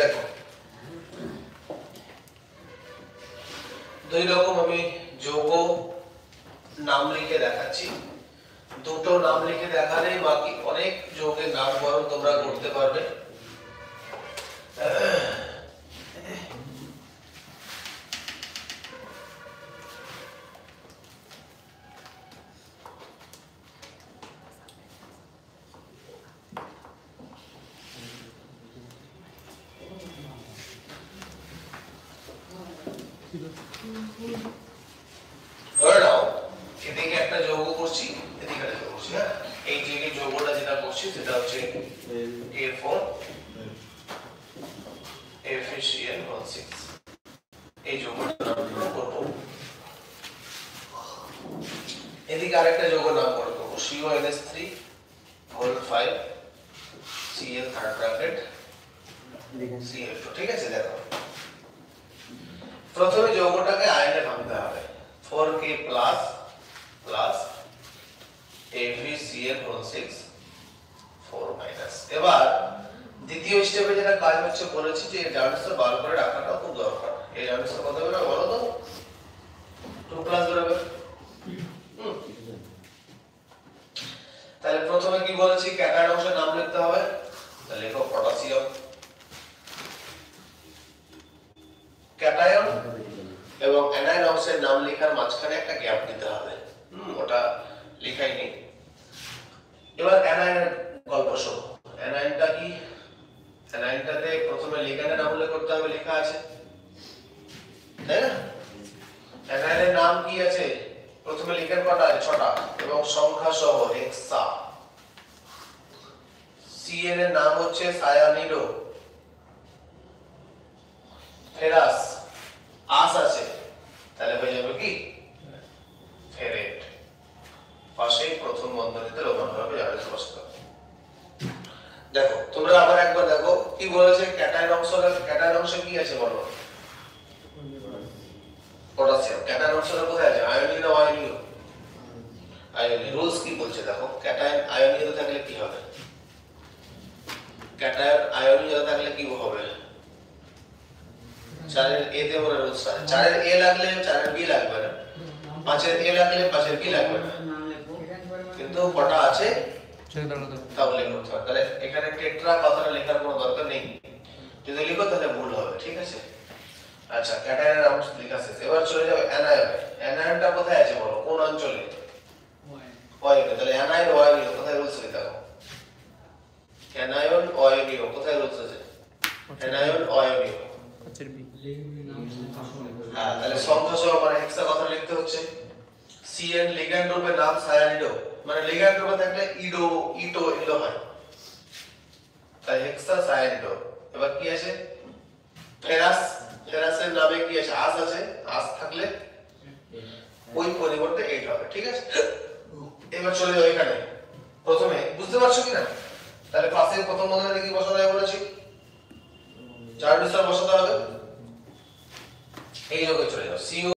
দেখো দুই রকম আমি যৌগ নাম লিখে দেখাচ্ছি, দুটো নাম লিখে দেখালে বাকি অনেক যৌগের নাম বরং তোমরা করতে পারবে। ধরে নাও এদিকে একটা যৌগ করছি, এদিকে একটা যৌগ করছি, হ্যাঁ এই যে যৌগটা যেটা করছি সেটা হচ্ছে A4 FeCl6, এই যৌগটার নাম করব। এদিকে আরেকটা যৌগের নাম করব CONS3(5) Cl third bracket Cl2। ঠিক আছে, দেখো প্রথমে যৌগটাকে আয়নে ভাঙতে হবে। 4K plus FeCl6 4 minus. এবার দ্বিতীয় স্টেপে যেটা কাজ হচ্ছে বলেছি যে এই জার্নালটা বার করে রাখাটা খুব দরকার। এই জার্নালটা কত বেরোবে বলো তো? 2 প্লাস বেরোবে। তাহলে প্রথমে কি বলেছি, ক্যাটায়ন অংশের নাম লিখতে হবে। তাহলে লেখো পটাশিয়াম ক্যাটায়ন, এবং অ্যানায়ন অংশের নাম লেখার মাঝখানে একটা গ্যাপ দিতে হবে। ওটা লেখাই নেই। এবার অ্যানায়নের গল্প শোনো। অ্যানায়নটা কি? অ্যানায়নটাতে প্রথমে লিগ্যান্ডের নাম উল্লেখ করতে হবে, লেখা আছে তাই না? অ্যানায়নের নাম কি আছে? প্রথমে লিগ্যান্ড কটা আছে? 6টা, এবং সংখ্যা সহ হেক্সা। Cl এর নাম হচ্ছে সায়ানিডো, ফেরাস, আস আছে, তাহলে হয়ে যাবে কি ফেরেট। পাশে প্রথম বন্ধনীতে রোমান হবে জার্নাল বসতে। দেখো তোমরা আবার একবার দেখো কি বলেছে, ক্যাটায়ন অংশে কি আছে বলো? পটাশিয়াম। ক্যাটায়ন অংশটা কোথায় আছে? আয়নীয় না অয়নীয়? আয়নীয়। রুলস কি বলছে দেখো, ক্যাটায়ন আয়নীয় থাকলে কি হবে? ক্যাটায়ন আয়নীয় থাকলে কি হবে? 4 এর A তে ওরা রুলস আছে। 4 এর A লাগলে 4 এর B লাগবে না, 5 এর A লাগলে 5 এর B লাগবে না, কিন্তু কটা আছে তাহলে লিখতে হবে। তাহলে এখানে টেট্রা কথাটা লেখার কোনো দরকার নেই, যদি লিখো তাহলে ভুল হবে। ঠিক আছে, আচ্ছা ক্যাটায়নের অংশ লেখা শেষ। এবার চলে যাবে অ্যানায়নে। অ্যানায়নটা কোথায় আছে বলো? কোন অঞ্চলে? অয়নীয়। তাহলে অ্যানায়ন অয়নীয় কোথায় রুলস আছে দেখো? অ্যানায়ন অয়নীয় কোথায় রুলস আছে? অ্যানায়ন অয়নীয়। হ্যাঁ, তাহলে সংখ্যা সহ মানে হেক্সা কথা লিখতে হচ্ছে। Cn লিগ্যান্ড রূপে নাম সায়ানিডো, মানে লিগ্যান্ড রূপে থাকলে ইটো হয়, তাই হেক্সা সায়ানিডো। এবার কি আছে? ফেরাসের নামে কি আছে? আস আছে, আস থাকলে ওই পরিবর্তে 8 হবে। ঠিক আছে, এবার চলে যাও এখানে। প্রথমে বুঝতে পারছো কিনা? তাহলে পাশে প্রথম বন্ধনীতে কি বসাতে হবে বলেছি? চার বিস্তার বসাতে হবে। এই যোগে চলে যাও।